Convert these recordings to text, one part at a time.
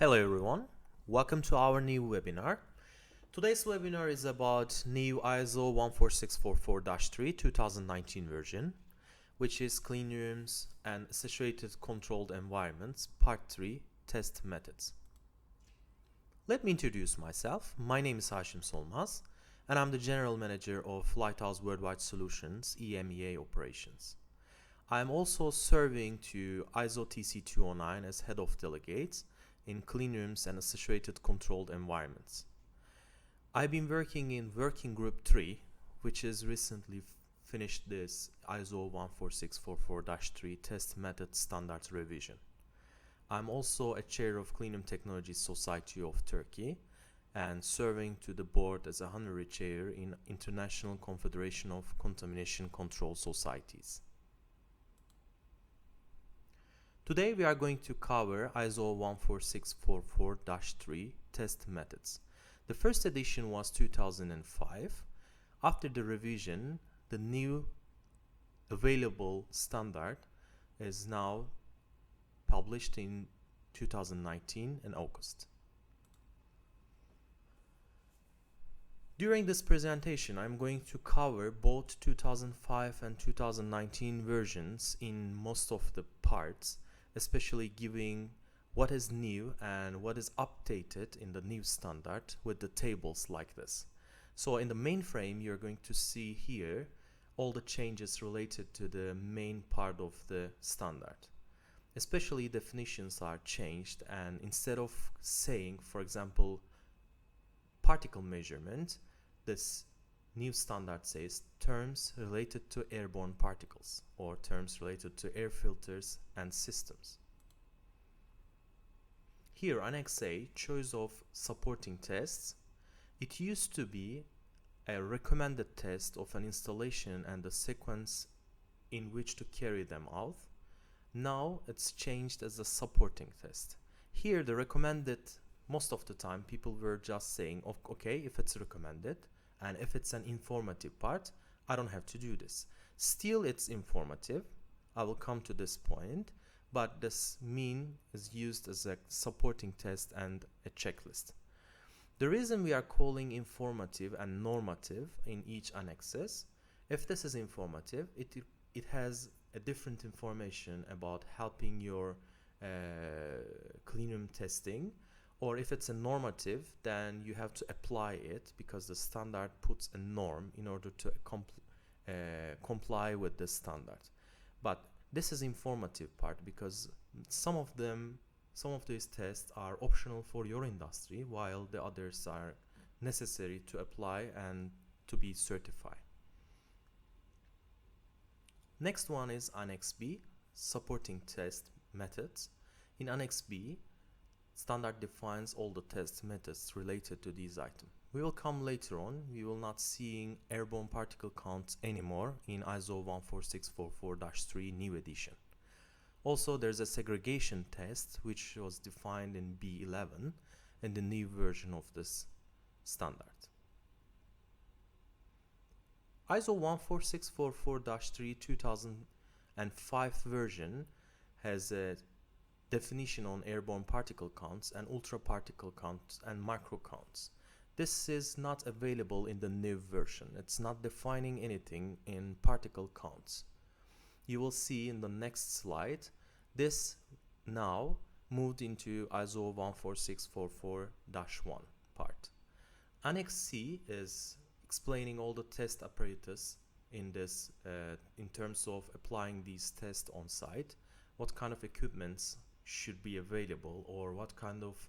Hello everyone, welcome to our new webinar. Today's webinar is about new ISO 14644-3 2019 version, which is Cleanrooms and Associated Controlled Environments Part 3 Test Methods. Let me introduce myself. My name is Hashim Solmaz and I'm the General Manager of Lighthouse Worldwide Solutions EMEA Operations. I am also serving to ISO TC209 as Head of Delegates in Cleanrooms and Associated Controlled Environments. I've been working in Working Group 3, which has recently finished this ISO 14644-3 Test Method Standards Revision. I'm also a chair of Cleanroom Technology Society of Turkey and serving to the board as a honorary chair in International Confederation of Contamination Control Societies. Today we are going to cover ISO 14644-3 test methods. The first edition was 2005. After the revision, the new available standard is now published in 2019 in August. During this presentation, I'm going to cover both 2005 and 2019 versions in most of the parts, especially giving what is new and what is updated in the new standard with the tables like this. So in the main frame, you're going to see here all the changes related to the main part of the standard. Especially definitions are changed, and instead of saying, for example, particle measurement, this new standard says terms related to airborne particles or terms related to air filters and systems. Here, Annex A, choice of supporting tests. It used to be a recommended test of an installation and the sequence in which to carry them out. Now it's changed as a supporting test. Here, the recommended, most of the time people were just saying, okay, if it's recommended, and if it's an informative part, I don't have to do this. Still, it's informative. I will come to this point, but this mean is used as a supporting test and a checklist. The reason we are calling informative and normative in each annexes, if this is informative, it has a different information about helping your cleanroom testing. Or if it's a normative, then you have to apply it because the standard puts a norm in order to comply with the standard. But this is informative part because some of these tests are optional for your industry, while the others are necessary to apply and to be certified. Next one is Annex B, supporting test methods. In Annex B, standard defines all the test methods related to these items. We will come later on. We will not seeing airborne particle counts anymore in ISO 14644-3 new edition. Also, there's a segregation test which was defined in B11 in the new version of this standard. ISO 14644-3 2005 version has a definition on airborne particle counts and ultra particle counts and micro counts. This is not available in the new version. It's not defining anything in particle counts. You will see in the next slide, this now moved into ISO 14644-1 part. Annex C is explaining all the test apparatus in this in terms of applying these tests on site, what kind of equipments should be available, or what kind of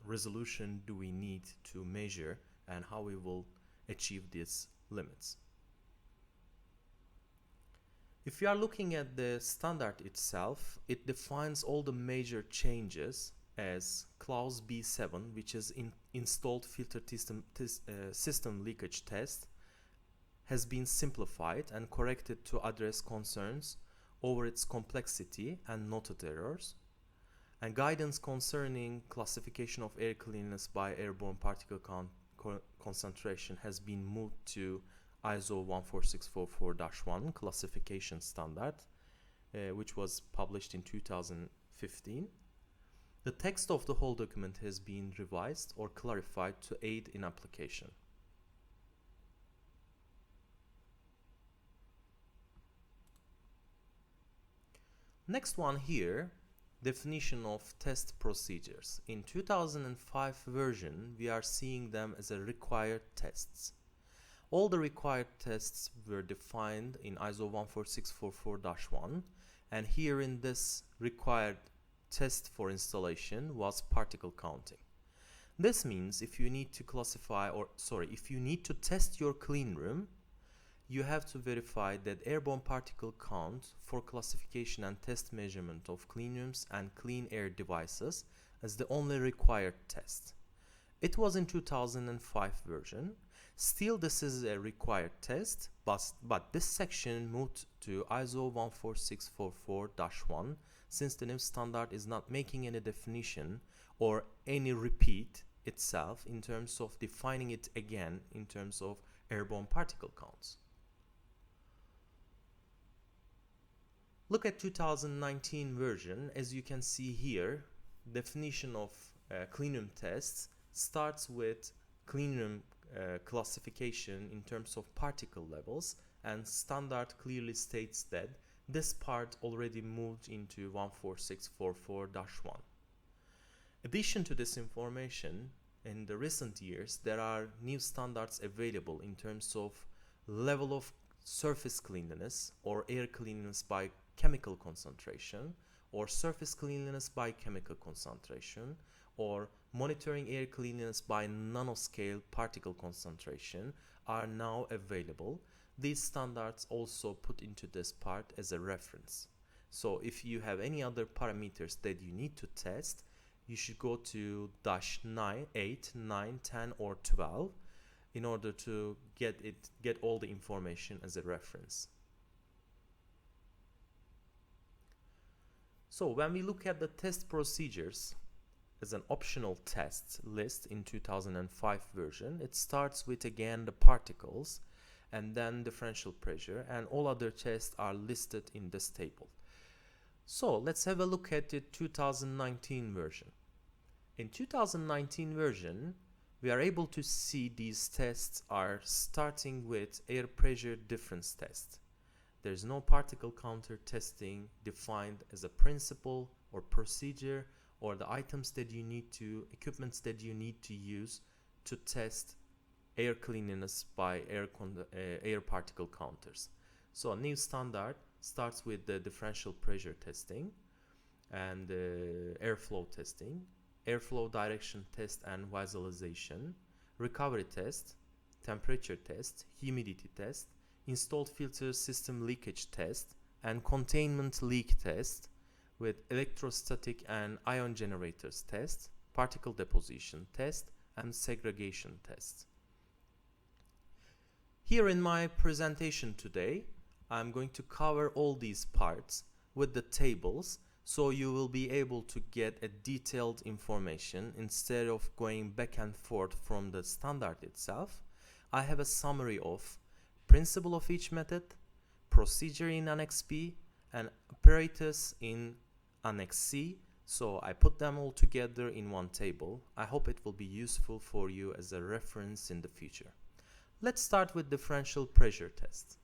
resolution do we need to measure, and how we will achieve these limits. If you are looking at the standard itself, it defines all the major changes as clause B7, which is installed filter system leakage test, has been simplified and corrected to address concerns over its complexity and noted errors, and guidance concerning classification of air cleanliness by airborne particle concentration has been moved to ISO 14644-1 classification standard, which was published in 2015. 15. The text of the whole document has been revised or clarified to aid in application. Next one here, definition of test procedures. In 2005 version, we are seeing them as a required tests. All the required tests were defined in ISO 14644-1, and here in this required test for installation was particle counting. This means if you need to if you need to test your clean room, you have to verify that airborne particle count for classification and test measurement of clean rooms and clean air devices as the only required test. It was in 2005 version. Still, this is a required test, but this section moved to ISO 14644-1 since the new standard is not making any definition or any repeat itself in terms of defining it again in terms of airborne particle counts. Look at 2019 version. As you can see here, definition of cleanroom tests starts with cleanroom classification in terms of particle levels, and standard clearly states that this part already moved into 14644-1. Addition to this information, in the recent years there are new standards available in terms of level of surface cleanliness or air cleanliness by chemical concentration, or surface cleanliness by chemical concentration, or monitoring air cleanliness by nanoscale particle concentration are now available. These standards also put into this part as a reference. So if you have any other parameters that you need to test, you should go to -9, 8, 9, 10 or 12 in order to get all the information as a reference. So when we look at the test procedures as an optional test list in 2005 version, it starts with again the particles and then differential pressure, and all other tests are listed in this table. So let's have a look at the 2019 version. In 2019 version, we are able to see these tests are starting with air pressure difference test. There's no particle counter testing defined as a principle or procedure, or the items that you need to, equipments that you need to use to test air cleanliness by air particle counters. So a new standard starts with the differential pressure testing and airflow testing, airflow direction test and visualization, recovery test, temperature test, humidity test, installed filter system leakage test, and containment leak test with electrostatic and ion generators test, particle deposition test, and segregation test. Here in my presentation today, I'm going to cover all these parts with the tables, so you will be able to get a detailed information instead of going back and forth from the standard itself. I have a summary of principle of each method, procedure in Annex B, and apparatus in Annex C. So I put them all together in one table. I hope it will be useful for you as a reference in the future. Let's start with differential pressure test.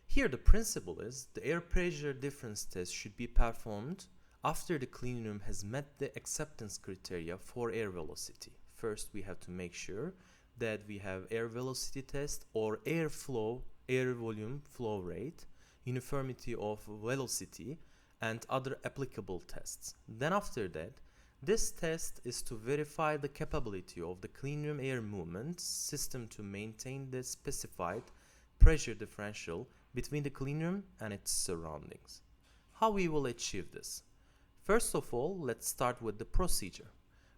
Here the principle is the air pressure difference test should be performed after the clean room has met the acceptance criteria for air velocity. First, we have to make sure that we have air velocity test or air flow, air volume flow rate, uniformity of velocity, and other applicable tests. Then after that, this test is to verify the capability of the cleanroom air movement system to maintain the specified pressure differential between the cleanroom and its surroundings. How we will achieve this? First of all, let's start with the procedure.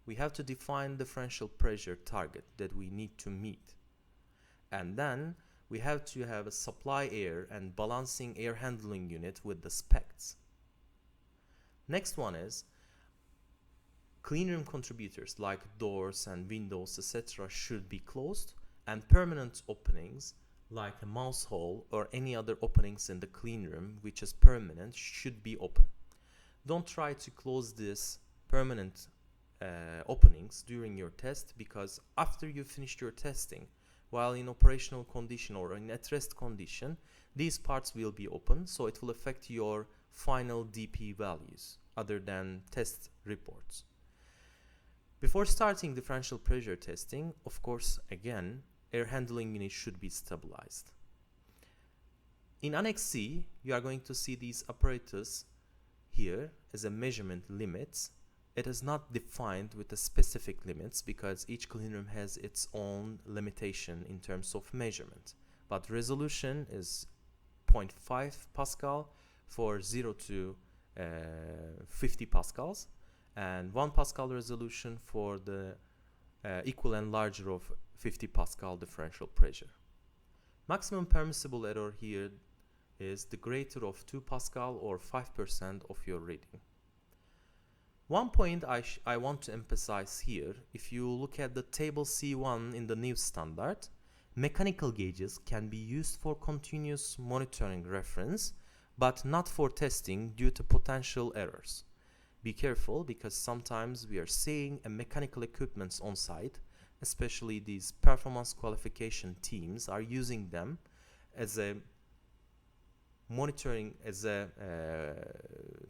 We have to define differential pressure target that we need to meet. And then we have to have a supply air and balancing air handling unit with the specs. Next one is cleanroom contributors like doors and windows, etc. should be closed, and permanent openings like a mouse hole or any other openings in the cleanroom which is permanent should be open. Don't try to close this permanent openings during your test, because after you finished your testing, while in operational condition or in at rest condition, these parts will be open, so it will affect your final DP values other than test reports. Before starting differential pressure testing, of course, again, air handling unit should be stabilized. In Annex C, you are going to see these apparatus here as a measurement limits. It is not defined with the specific limits because each cleanroom has its own limitation in terms of measurement. But resolution is 0.5 Pascal for 0 to 50 Pascals, and 1 Pascal resolution for the equal and larger of 50 Pascal differential pressure. Maximum permissible error here is the greater of 2 Pascal or 5% of your reading. One point I want to emphasize here, if you look at the table C1 in the new standard, mechanical gauges can be used for continuous monitoring reference, but not for testing due to potential errors. Be careful, because sometimes we are seeing a mechanical equipments on site, especially these performance qualification teams are using them as a monitoring, as a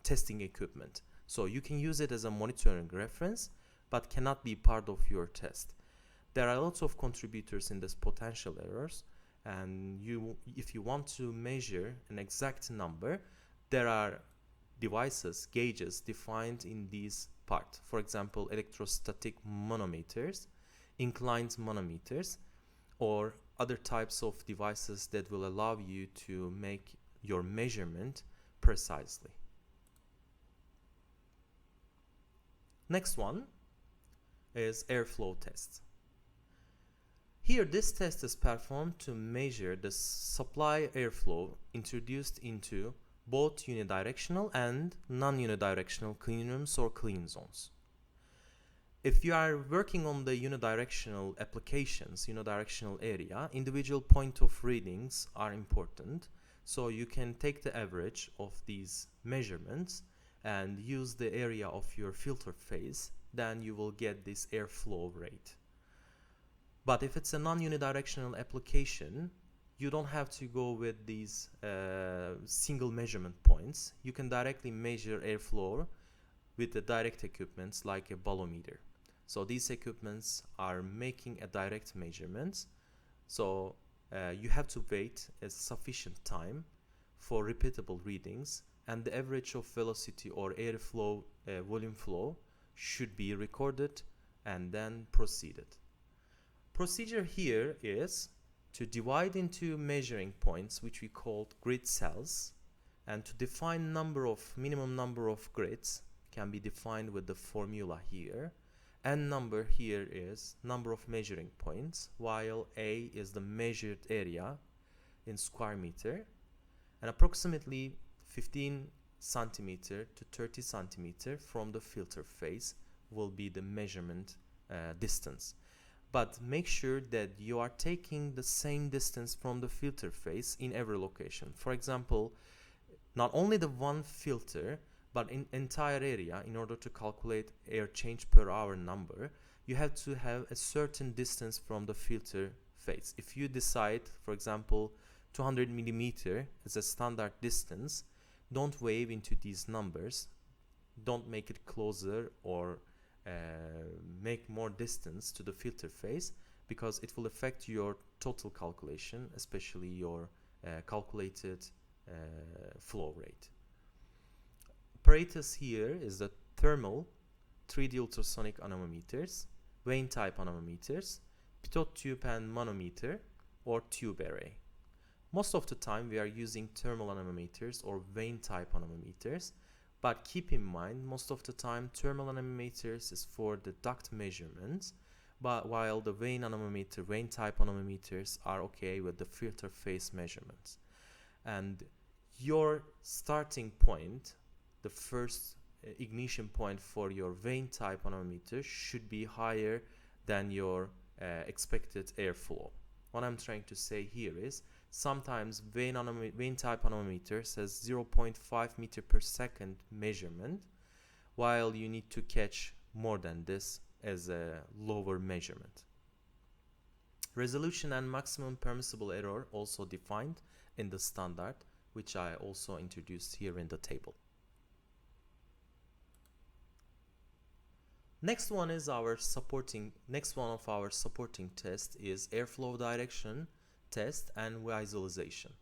testing equipment. So you can use it as a monitoring reference, but cannot be part of your test. There are lots of contributors in this potential errors, and if you want to measure an exact number, there are devices, gauges defined in these parts. For example, electrostatic manometers, inclined manometers, or other types of devices that will allow you to make your measurement precisely. Next one is airflow test. Here, this test is performed to measure the supply airflow introduced into both unidirectional and non-unidirectional clean rooms or clean zones. If you are working on the unidirectional applications, unidirectional area, individual point of readings are important. So you can take the average of these measurements and use the area of your filter phase, then you will get this airflow rate. But if it's a non-unidirectional application, you don't have to go with these single measurement points. You can directly measure airflow with the direct equipments like a balometer. So these equipments are making a direct measurement. So you have to wait a sufficient time for repeatable readings, and the average of velocity or airflow volume flow should be recorded and then proceeded. Procedure here is to divide into measuring points, which we call grid cells, and to define minimum number of grids can be defined with the formula here. N number here is number of measuring points, while A is the measured area in square meter, and approximately 15 centimeter to 30 centimeter from the filter phase will be the measurement distance. But make sure that you are taking the same distance from the filter phase in every location. For example, not only the one filter, but in entire area, in order to calculate air change per hour number, you have to have a certain distance from the filter phase. If you decide, for example, 200 millimeter as a standard distance, don't wave into these numbers. Don't make it closer or make more distance to the filter phase, because it will affect your total calculation, especially your calculated flow rate. Apparatus here is the thermal 3D ultrasonic anemometers, vane type anemometers, pitot tube and manometer or tube array. Most of the time we are using thermal anemometers or vane type anemometers, but keep in mind most of the time thermal anemometers is for the duct measurements, but while the vane anemometer, vane type anemometers are okay with the filter phase measurements. And your starting point, the first ignition point for your vane type anemometer should be higher than your expected airflow. What I'm trying to say here is Sometimes vein type anemometer says 0.5 meter per second measurement, while you need to catch more than this as a lower measurement. Resolution and maximum permissible error also defined in the standard, which I also introduced here in the table. Next one of our supporting tests is airflow direction test and visualization.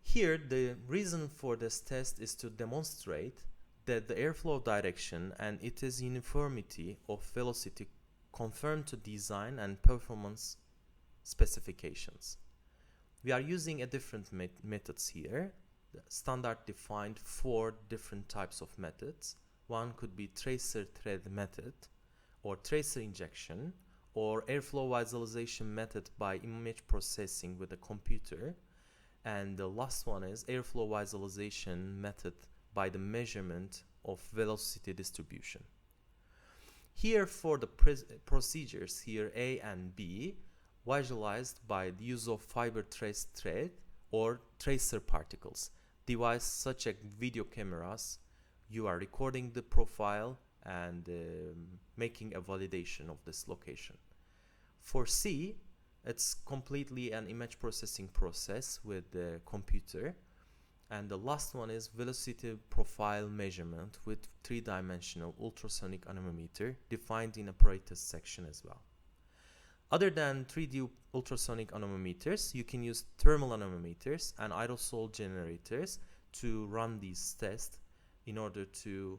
Here, the reason for this test is to demonstrate that the airflow direction and its uniformity of velocity conform to design and performance specifications. We are using a different methods here. The standard defined 4 different types of methods. One could be tracer thread method, or tracer injection, or airflow visualization method by image processing with a computer, and the last one is airflow visualization method by the measurement of velocity distribution. Here for the procedures here A and B, visualized by the use of fiber trace thread or tracer particles. Device such as video cameras, you are recording the profile and making a validation of this location. For C, it's completely an image processing process with the computer. And the last one is velocity profile measurement with 3-dimensional ultrasonic anemometer defined in apparatus section as well. Other than 3D ultrasonic anemometers, you can use thermal anemometers and aerosol generators to run these tests in order to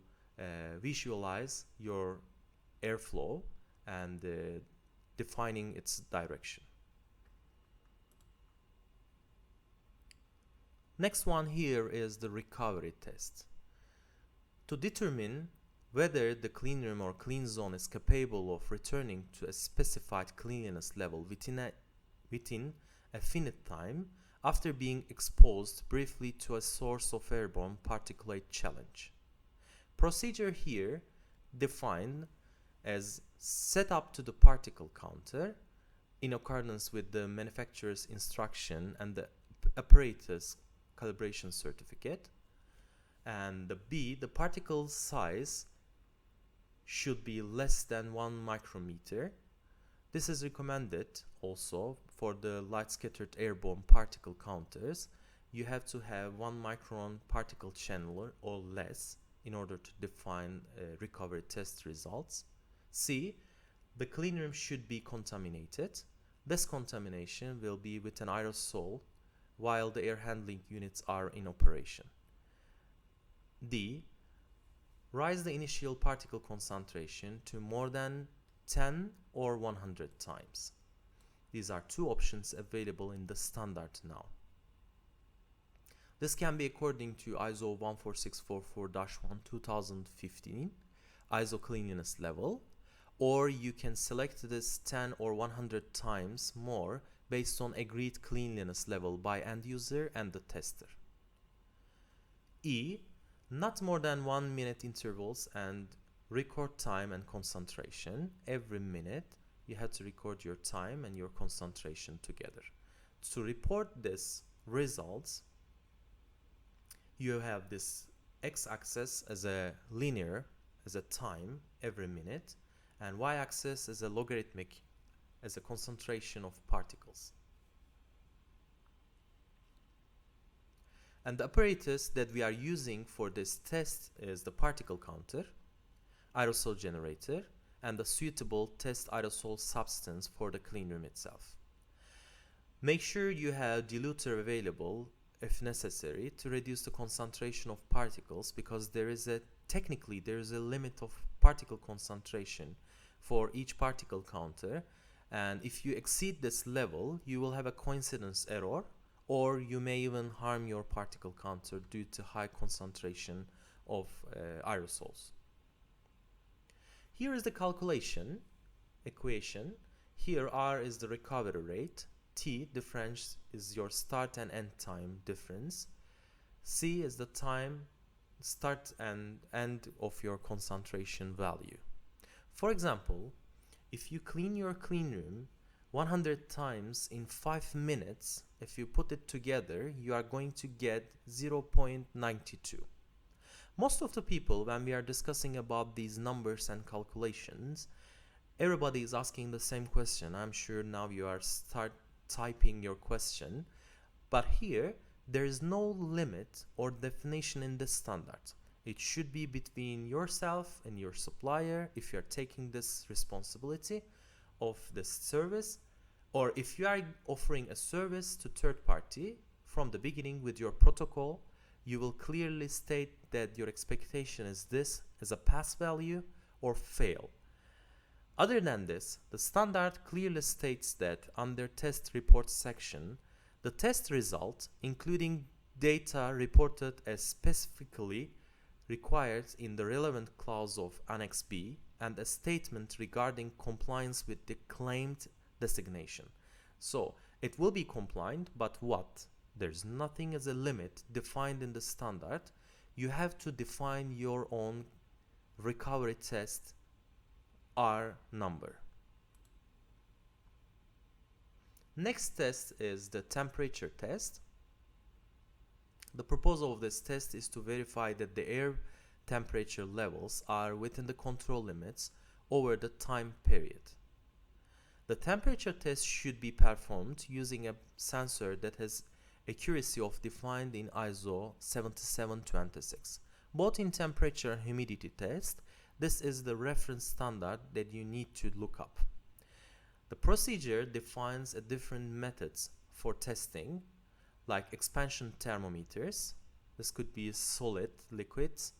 visualize your airflow and defining its direction. Next one here is the recovery test. To determine whether the clean room or clean zone is capable of returning to a specified cleanliness level within a finite time after being exposed briefly to a source of airborne particulate challenge. Procedure here defined as set up to the particle counter in accordance with the manufacturer's instruction and the apparatus calibration certificate, and the B, the particle size should be less than 1 micrometer. This is recommended also for the light scattered airborne particle counters. You have to have 1 micron particle channel or less in order to define recovery test results. C, the clean room should be contaminated. This contamination will be with an aerosol while the air handling units are in operation. D, rise the initial particle concentration to more than 10 or 100 times. These are 2 options available in the standard now. This can be according to ISO 14644-1 2015 ISO cleanliness level, or you can select this 10 or 100 times more based on agreed cleanliness level by end user and the tester. E, not more than 1 minute intervals and record time and concentration. Every minute you have to record your time and your concentration together. To report this results, you have this x-axis as a linear, as a time every minute, and y-axis as a logarithmic, as a concentration of particles. And the apparatus that we are using for this test is the particle counter, aerosol generator, and the suitable test aerosol substance for the clean room itself. Make sure you have diluter available if necessary to reduce the concentration of particles, because technically there is a limit of particle concentration for each particle counter, and if you exceed this level you will have a coincidence error, or you may even harm your particle counter due to high concentration of aerosols. Here is the calculation equation. Here R is the recovery rate, T difference is your start and end time difference, C is the time start and end of your concentration value. For example, if you clean your clean room 100 times in 5 minutes, if you put it together, you are going to get 0.92. Most of the people, when we are discussing about these numbers and calculations, everybody is asking the same question. I'm sure now you are start typing your question, but here there is no limit or definition in the standard. It should be between yourself and your supplier if you are taking this responsibility of this service, or if you are offering a service to third party. From the beginning with your protocol, you will clearly state that your expectation is this as a pass value or fail. Other than this, the standard clearly states that under test report section, the test result, including data reported as specifically required in the relevant clause of Annex B, and a statement regarding compliance with the claimed designation. So it will be compliant, but what? There's nothing as a limit defined in the standard. You have to define your own recovery test R number. Next test is the temperature test. The proposal of this test is to verify that the air temperature levels are within the control limits over the time period. The temperature test should be performed using a sensor that has accuracy of defined in ISO 7726. Both in temperature and humidity test, this is the reference standard that you need to look up. The procedure defines different methods for testing, like expansion thermometers. This could be solid, liquids,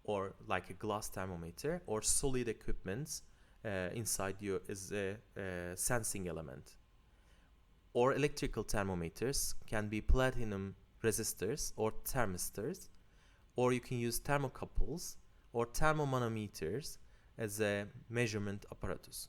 or like a glass thermometer, or solid equipment inside you is a sensing element. Or electrical thermometers can be platinum resistors or thermistors, or you can use thermocouples or thermomanometers as a measurement apparatus.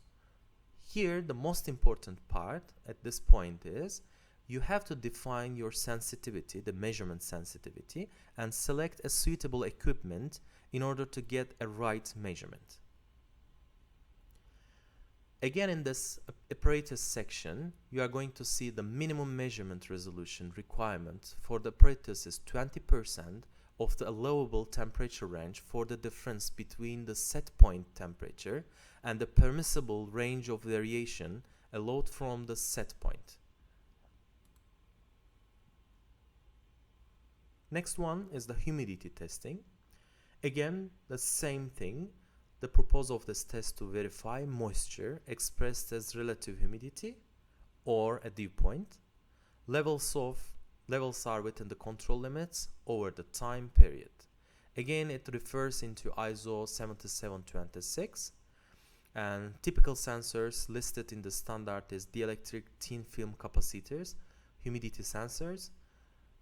Here, the most important part at this point is you have to define your sensitivity, the measurement sensitivity, and select a suitable equipment in order to get a right measurement. Again, in this apparatus section, you are going to see the minimum measurement resolution requirement for the apparatus is 20% of the allowable temperature range for the difference between the set point temperature and the permissible range of variation allowed from the set point. Next one is the humidity testing. Again, the same thing. The purpose of this test to verify moisture expressed as relative humidity or a dew point. Levels are within the control limits over the time period. Again, it refers into ISO 7726, and typical sensors listed in the standard is dielectric thin film capacitors, humidity sensors,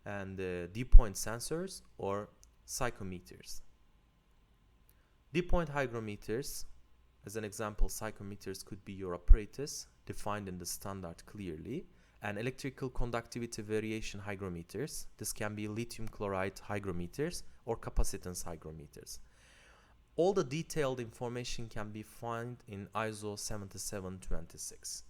and dew point sensors or psychrometers. Dew point hygrometers, as an example, psychrometers could be your apparatus defined in the standard clearly, and electrical conductivity variation hygrometers. This can be lithium chloride hygrometers or capacitance hygrometers. All the detailed information can be found in ISO 7726.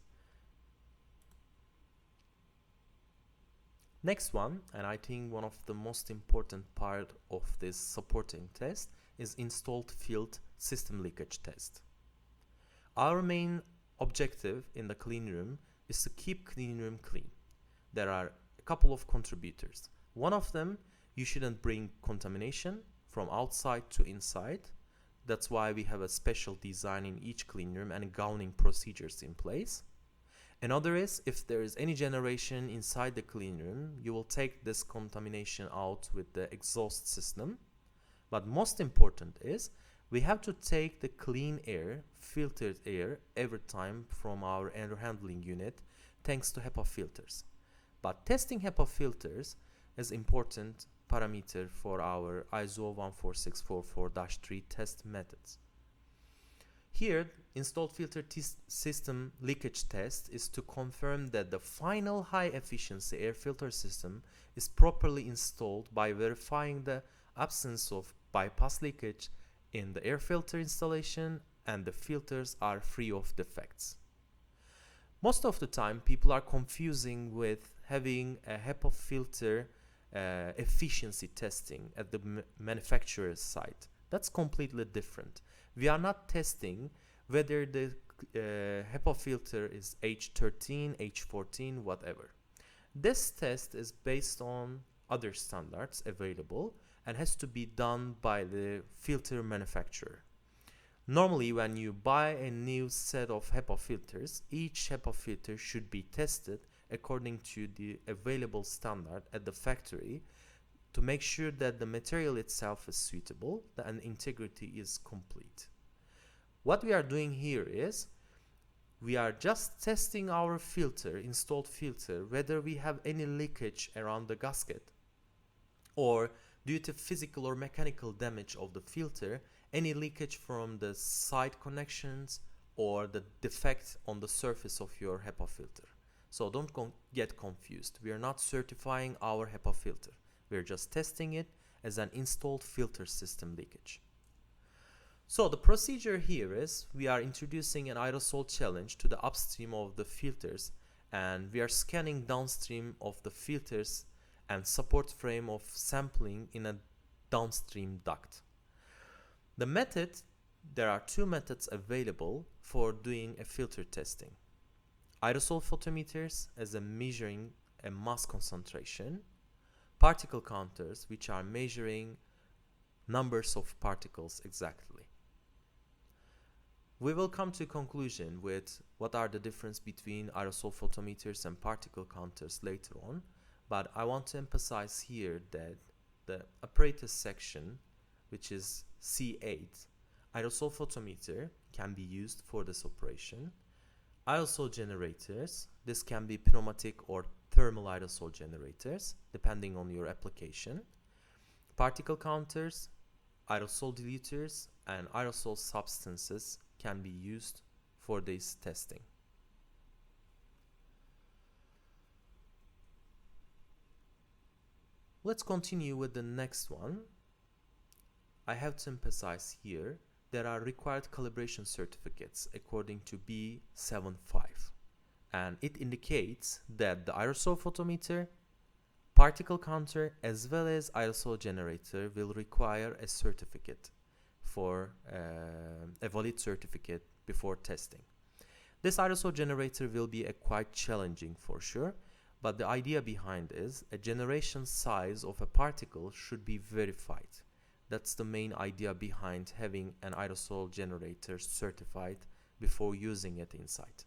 Next one, and I think one of the most important part of this supporting test, is installed field system leakage test. Our main objective in the clean room is to keep clean room clean. There are a couple of contributors. One of them, you shouldn't bring contamination from outside to inside. That's why we have a special design in each clean room and gowning procedures in place. Another is, if there is any generation inside the clean room, you will take this contamination out with the exhaust system. But most important is, we have to take the clean air, filtered air, every time from our air handling unit, thanks to HEPA filters. But testing HEPA filters is important parameter for our ISO 14644-3 test methods. Here, installed filter system leakage test is to confirm that the final high efficiency air filter system is properly installed by verifying the absence of bypass leakage in the air filter installation and the filters are free of defects. Most of the time, people are confusing with having a HEPA filter efficiency testing at the manufacturer's site. That's completely different. We are not testing whether the HEPA filter is H13, H14, whatever. This test is based on other standards available and has to be done by the filter manufacturer. Normally, when you buy a new set of HEPA filters, each HEPA filter should be tested according to the available standard at the factory to make sure that the material itself is suitable and integrity is complete. What we are doing here is we are just testing our filter, installed filter, whether we have any leakage around the gasket, or due to physical or mechanical damage of the filter, any leakage from the side connections or the defect on the surface of your HEPA filter. So don't get confused. We are not certifying our HEPA filter. We are just testing it as an installed filter system leakage. So the procedure here is we are introducing an aerosol challenge to the upstream of the filters, and we are scanning downstream of the filters and support frame of sampling in a downstream duct. The method, there are two methods available for doing a filter testing. Aerosol photometers as a measuring a mass concentration, particle counters which are measuring numbers of particles exactly. We will come to a conclusion with what are the difference between aerosol photometers and particle counters later on, but I want to emphasize here that the apparatus section, which is C8, aerosol photometer, can be used for this operation. Aerosol generators, this can be pneumatic or thermal aerosol generators, depending on your application. Particle counters, aerosol diluters, and aerosol substances can be used for this testing. Let's continue with the next one. I have to emphasize here there are required calibration certificates according to B75, and it indicates that the aerosol photometer, particle counter, as well as aerosol generator will require a certificate for a valid certificate before testing. This aerosol generator will be quite challenging for sure, but the idea behind is a generation size of a particle should be verified. That's the main idea behind having an aerosol generator certified before using it inside.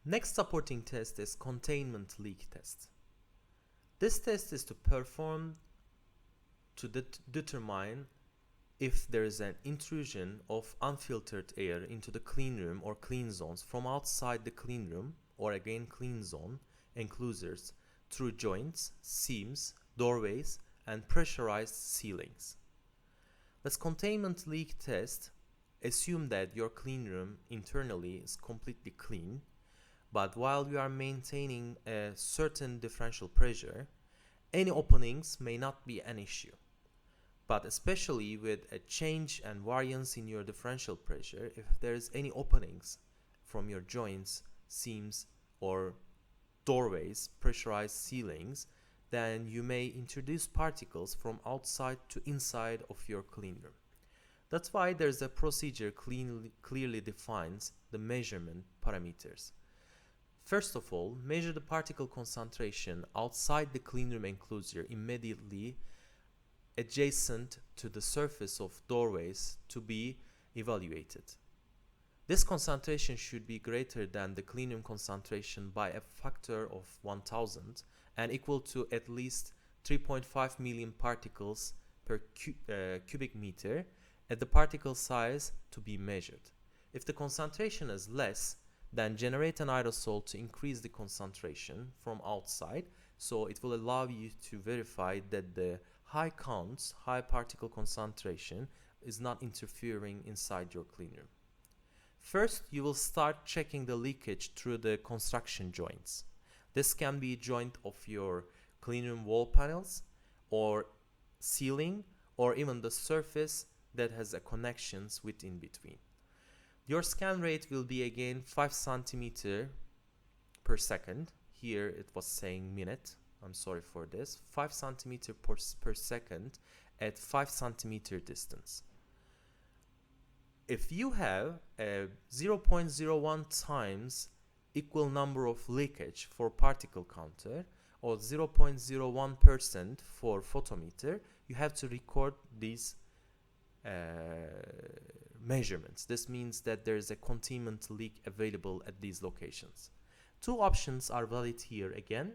Next supporting test is containment leak test. This test is to perform to determine if there is an intrusion of unfiltered air into the clean room or clean zones from outside the clean room or again clean zone enclosures through joints, seams, doorways, and pressurized ceilings. This containment leak test assume that your clean room internally is completely clean, but while you are maintaining a certain differential pressure, any openings may not be an issue. But especially with a change and variance in your differential pressure, if there is any openings from your joints, seams, or doorways, pressurized ceilings, then you may introduce particles from outside to inside of your clean room. That's why there's a procedure clearly defines the measurement parameters. First of all, measure the particle concentration outside the cleanroom enclosure immediately adjacent to the surface of doorways to be evaluated. This concentration should be greater than the cleanroom concentration by a factor of 1000 and equal to at least 3.5 million particles per cubic meter at the particle size to be measured. If the concentration is less, then generate an aerosol to increase the concentration from outside, so it will allow you to verify that the high counts, high particle concentration is not interfering inside your cleanroom. First, you will start checking the leakage through the construction joints. This can be joint of your cleanroom wall panels or ceiling or even the surface that has a connections within between. Your scan rate will be again 5 centimeter per second. Here it was saying minute. I'm sorry for this. 5 centimeter per second at 5 centimeter distance. If you have a 0.01 times equal number of leakage for particle counter or 0.01% for photometer, you have to record these measurements. This means that there is a containment leak available at these locations. Two options are valid here again.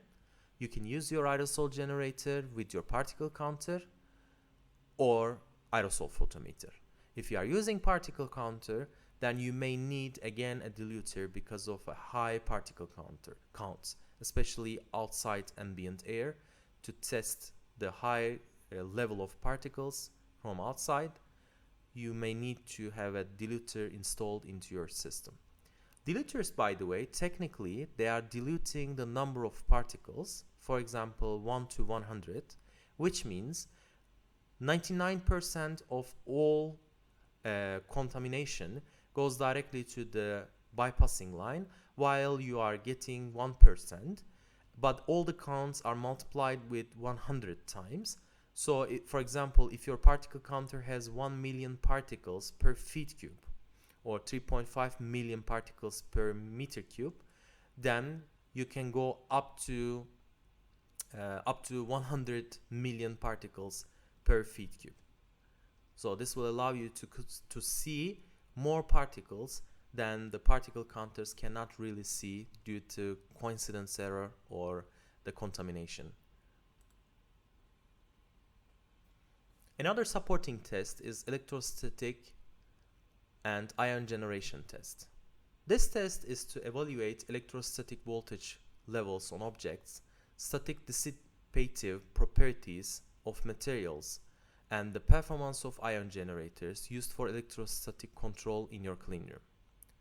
You can use your aerosol generator with your particle counter or aerosol photometer. If you are using particle counter, then you may need again a diluter because of a high particle counts, especially outside ambient air, to test the high level of particles from outside. You may need to have a diluter installed into your system. Diluters, by the way, technically they are diluting the number of particles, for example 1 to 100, which means 99% of all contamination goes directly to the bypassing line, while you are getting 1%, but all the counts are multiplied with 100 times. So for example, if your particle counter has 1 million particles per feet cube or 3.5 million particles per meter cube, then you can go up to 100 million particles per feet cube. So this will allow you to see more particles than the particle counters cannot really see due to coincidence error or the contamination. Another supporting test is electrostatic and ion generation test. This test is to evaluate electrostatic voltage levels on objects, static dissipative properties of materials, and the performance of ion generators used for electrostatic control in your clean room.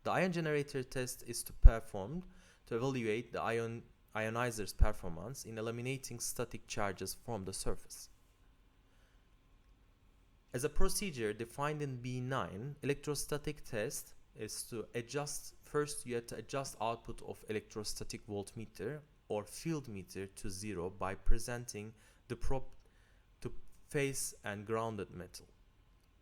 The ion generator test is performed to evaluate the ionizer's performance in eliminating static charges from the surface. As a procedure defined in B9, electrostatic test is to adjust, first you have to adjust output of electrostatic voltmeter or field meter to 0 by presenting the probe to face and grounded metal.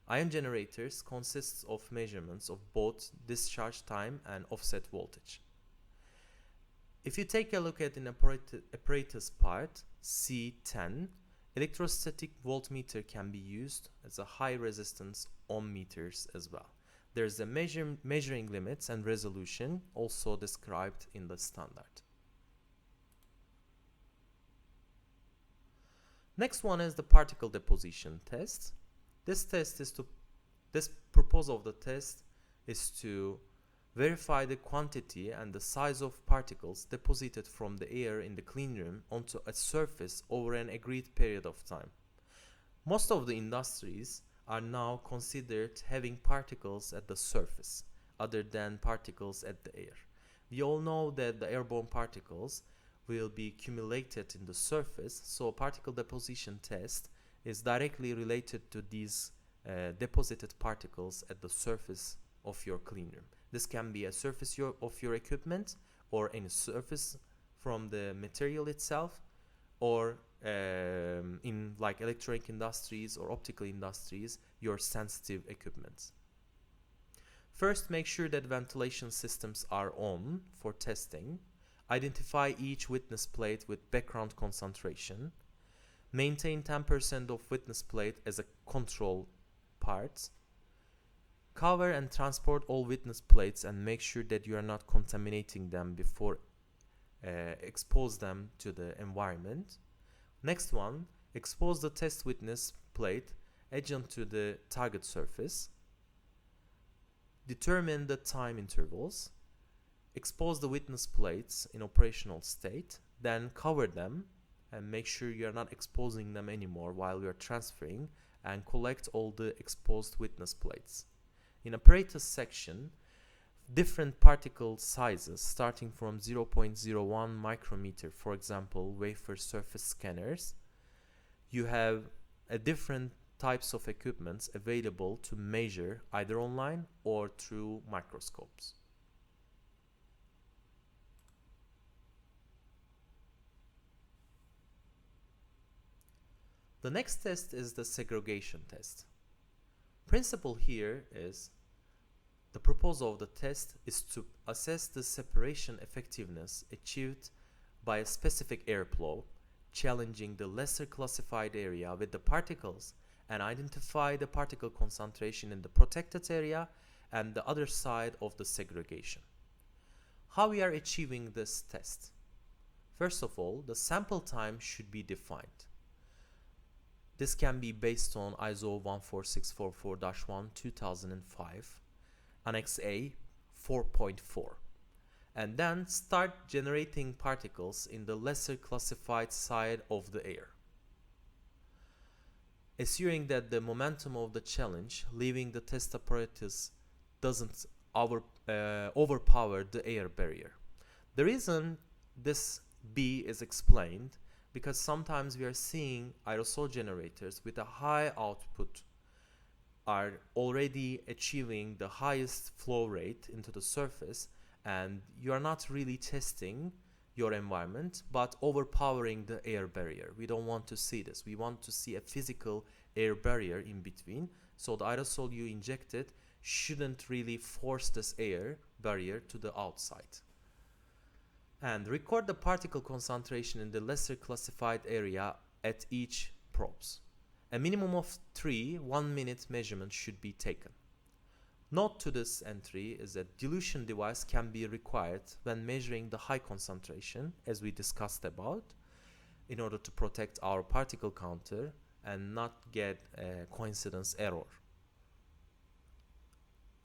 Ion generators consists of measurements of both discharge time and offset voltage. If you take a look at an apparatus part C10, electrostatic voltmeter can be used as a high resistance ohm meters as well. There's a measuring limits and resolution also described in the standard. Next one is the particle deposition test. This purpose of the test is to verify the quantity and the size of particles deposited from the air in the clean room onto a surface over an agreed period of time. Most of the industries are now considered having particles at the surface other than particles at the air. We all know that the airborne particles will be accumulated in the surface, so particle deposition test is directly related to these deposited particles at the surface of your clean room. This can be a surface of your equipment or any surface from the material itself, or in like electronic industries or optical industries, your sensitive equipment. First, make sure that ventilation systems are on for testing. Identify each witness plate with background concentration. Maintain 10% of witness plate as a control part. Cover and transport all witness plates and make sure that you are not contaminating them before expose them to the environment. Next one, expose the test witness plate adjacent to the target surface. Determine the time intervals. Expose the witness plates in operational state, then cover them and make sure you are not exposing them anymore while you are transferring, and collect all the exposed witness plates. In apparatus section, different particle sizes starting from 0.01 micrometer, for example wafer surface scanners, you have a different types of equipments available to measure either online or through microscopes. The next test is the segregation test. Principle here is the purpose of the test is to assess the separation effectiveness achieved by a specific airflow, challenging the lesser classified area with the particles and identify the particle concentration in the protected area and the other side of the segregation. How we are achieving this test? First of all, the sample time should be defined. This can be based on ISO 14644-1 2005, Annex A 4.4, and then start generating particles in the lesser classified side of the air, assuring that the momentum of the challenge leaving the test apparatus doesn't overpower the air barrier. The reason this B is explained because sometimes we are seeing aerosol generators with a high output are already achieving the highest flow rate into the surface, and you are not really testing your environment but overpowering the air barrier. We don't want to see this. We want to see a physical air barrier in between, so the aerosol you injected shouldn't really force this air barrier to the outside. And record the particle concentration in the lesser classified area at each probes. A minimum of 3 1-minute measurements should be taken. Note to this entry is that dilution device can be required when measuring the high concentration, as we discussed about, in order to protect our particle counter and not get a coincidence error.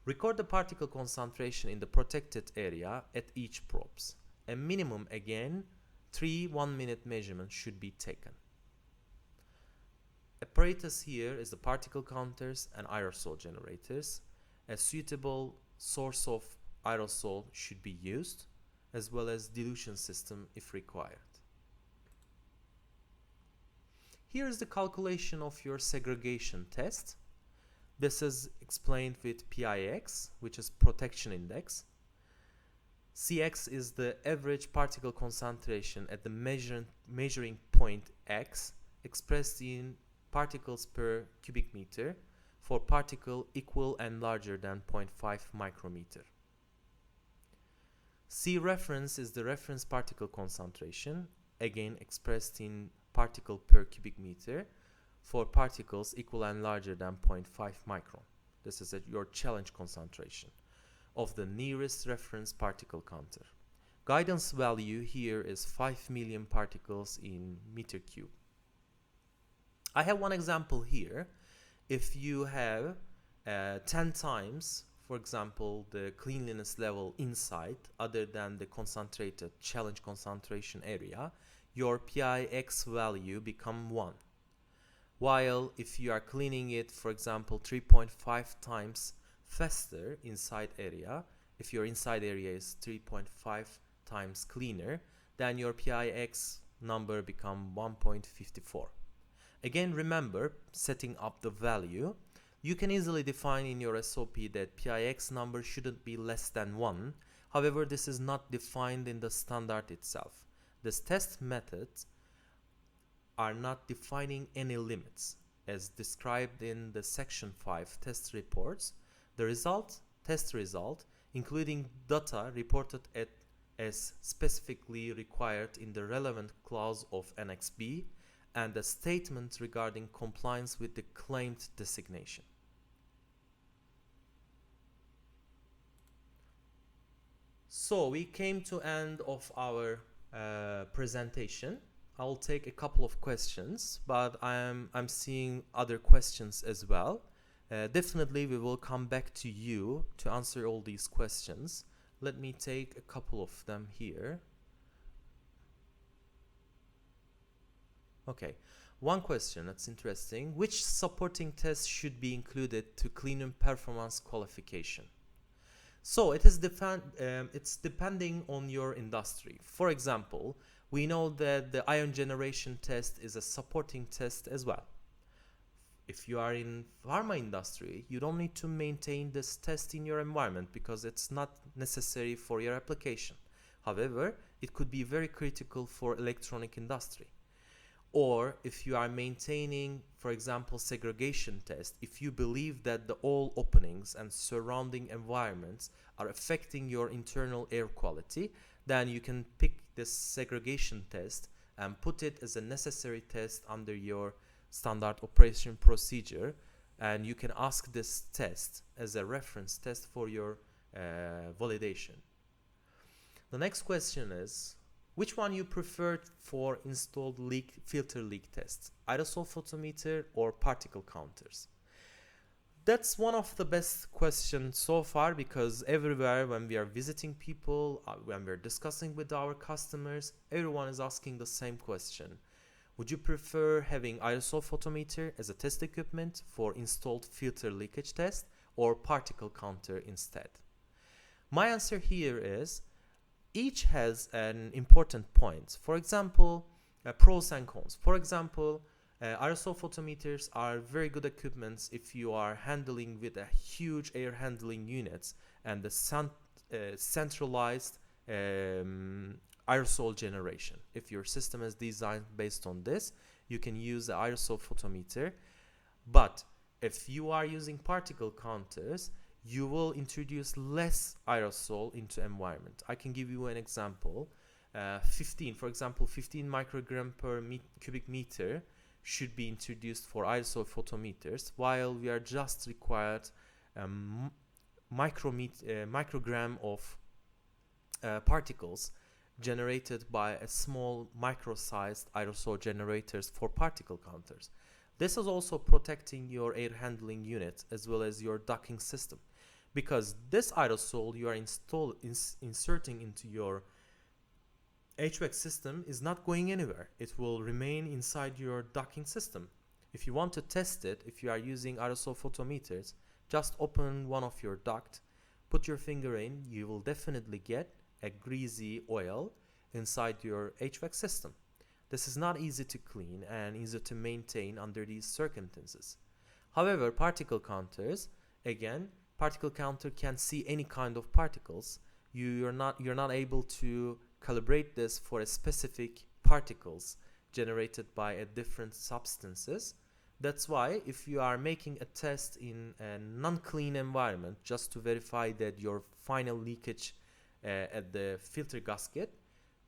Record the particle concentration in the protected area at each probes. A minimum, again, 3 1-minute measurements should be taken. Apparatus here is the particle counters and aerosol generators. A suitable source of aerosol should be used, as well as dilution system if required. Here is the calculation of your segregation test. This is explained with PIX, which is protection index. Cx is the average particle concentration at the measuring point X, expressed in particles per cubic meter for particle equal and larger than 0.5 micrometer. C reference is the reference particle concentration, again expressed in particle per cubic meter for particles equal and larger than 0.5 micron. This is your challenge concentration of the nearest reference particle counter. Guidance value here is 5 million particles in meter cube. I have one example here. If you have 10 times, for example, the cleanliness level inside other than the concentrated challenge concentration area, your PIX value become 1. While if you are cleaning it, for example, 3.5 times faster inside area, if your inside area is 3.5 times cleaner, then your PIX number become 1.54. Again, remember, setting up the value, you can easily define in your SOP that PIX number shouldn't be less than 1. However, this is not defined in the standard itself. This test methods are not defining any limits. As described in the section 5 test reports, the test result, including data reported as specifically required in the relevant clause of Annex B, and a statement regarding compliance with the claimed designation. So we came to end of our presentation. I'll take a couple of questions, but I'm seeing other questions as well. Definitely we will come back to you to answer all these questions. Let me take a couple of them here. Okay, one question that's interesting. Which supporting tests should be included to cleanroom performance qualification? So it is it's depending on your industry. For example, we know that the ion generation test is a supporting test as well. if you are in pharma industry, you don't need to maintain this test in your environment because it's not necessary for your application. However, it could be very critical for electronic industry. Or if you are maintaining, for example, segregation test, if you believe that the all openings and surrounding environments are affecting your internal air quality, then you can pick this segregation test and put it as a necessary test under your standard operation procedure, and you can ask this test as a reference test for your validation. The next question is, which one you preferred for installed filter leak tests, aerosol photometer or particle counters? That's one of the best questions so far, because everywhere when we are visiting people, when we're discussing with our customers, everyone is asking the same question. Would you prefer having aerosol photometer as a test equipment for installed filter leakage test or particle counter instead? My answer here is each has an important point. For example, pros and cons. For example, aerosol photometers are very good equipments if you are handling with a huge air handling units and the centralized aerosol generation. If your system is designed based on this, you can use the aerosol photometer. But if you are using particle counters, you will introduce less aerosol into environment. I can give you an example. 15 microgram per cubic meter should be introduced for aerosol photometers, while we are just required microgram of particles generated by a small micro-sized aerosol generators for particle counters. This is also protecting your air handling unit as well as your ducting system, because this aerosol you are inserting into your HVAC system is not going anywhere. It will remain inside your ducting system. If you want to test it, if you are using aerosol photometers, just open one of your duct, put your finger in, you will definitely get a greasy oil inside your HVAC system. This is not easy to clean and easy to maintain under these circumstances. However, particle counters, again, particle counter can see any kind of particles. You're not able to calibrate this for a specific particles generated by a different substances. That's why if you are making a test in a non-clean environment just to verify that your final leakage at the filter gasket,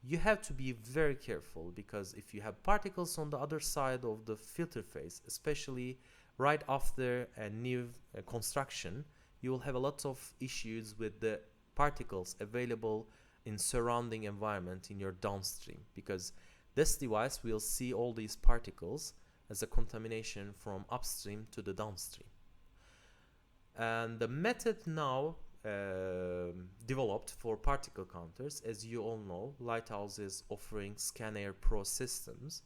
you have to be very careful, because if you have particles on the other side of the filter face, especially right after a new construction, you will have a lot of issues with the particles available in surrounding environment in your downstream, because this device will see all these particles as a contamination from upstream to the downstream. And the method now developed for particle counters, as you all know, Lighthouse is offering ScanAir Pro systems.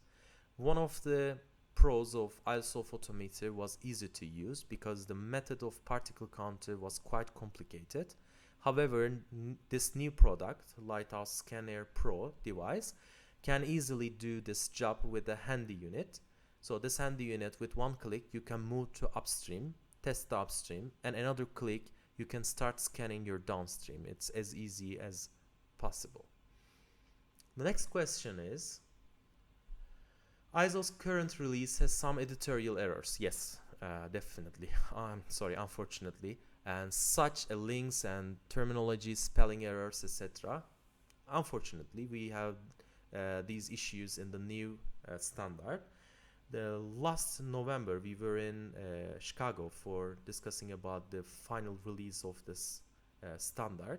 One of the pros of aerosol photometer was easy to use because the method of particle counter was quite complicated. However, this new product, Lighthouse ScanAir Pro device, can easily do this job with a handy unit. So this handy unit, with one click, you can move to upstream, test the upstream, and another click, you can start scanning your downstream. It's as easy as possible. The next question is, ISO's current release has some editorial errors. Yes, definitely. Unfortunately. And such as links and terminology, spelling errors, etc. Unfortunately, we have these issues in the new standard. The last November, we were in Chicago for discussing about the final release of this standard.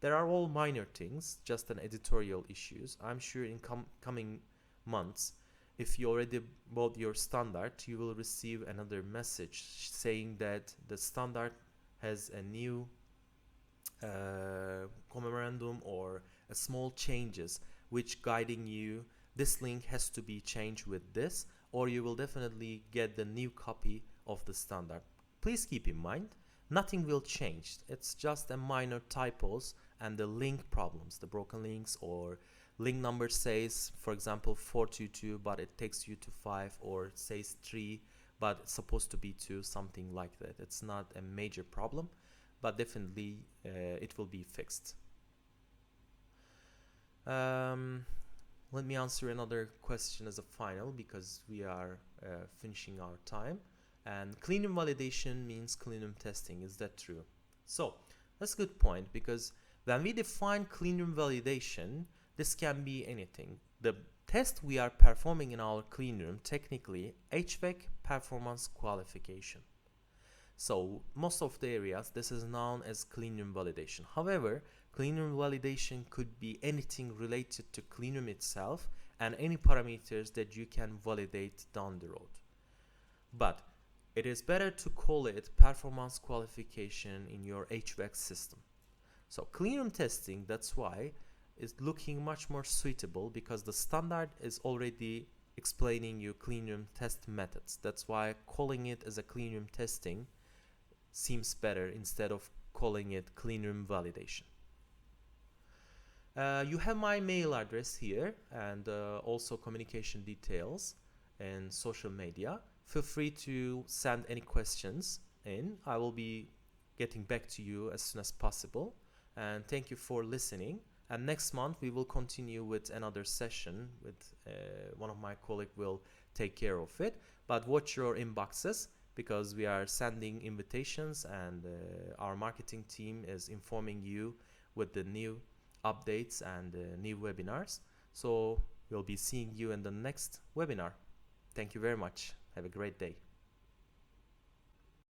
There are all minor things, just an editorial issues. I'm sure in coming months, if you already bought your standard, you will receive another message saying that the standard has a new memorandum or a small changes which guiding you. This link has to be changed with this, or you will definitely get the new copy of the standard. Please keep in mind, nothing will change. It's just a minor typos and the link problems, the broken links, or link number says, for example, 422, but it takes you to 5, or it says 3, but it's supposed to be 2, something like that. It's not a major problem, but definitely it will be fixed. Let me answer another question as a final, because we are finishing our time. And cleanroom validation means cleanroom testing. Is that true? So that's a good point, because when we define cleanroom validation, this can be anything. The test we are performing in our cleanroom, technically HVAC performance qualification. So most of the areas, this is known as cleanroom validation. However, cleanroom validation could be anything related to cleanroom itself and any parameters that you can validate down the road. But it is better to call it performance qualification in your HVAC system. So cleanroom testing, that's why, is looking much more suitable, because the standard is already explaining you cleanroom test methods. That's why calling it as a cleanroom testing seems better instead of calling it cleanroom validation. You have my mail address here, and also communication details and social media. Feel free to send any questions in. I will be getting back to you as soon as possible. And thank you for listening. And next month we will continue with another session with one of my colleagues will take care of it. But watch your inboxes, because we are sending invitations, and our marketing team is informing you with the new updates and new webinars. So we'll be seeing you in the next webinar. Thank you very much. Have a great day.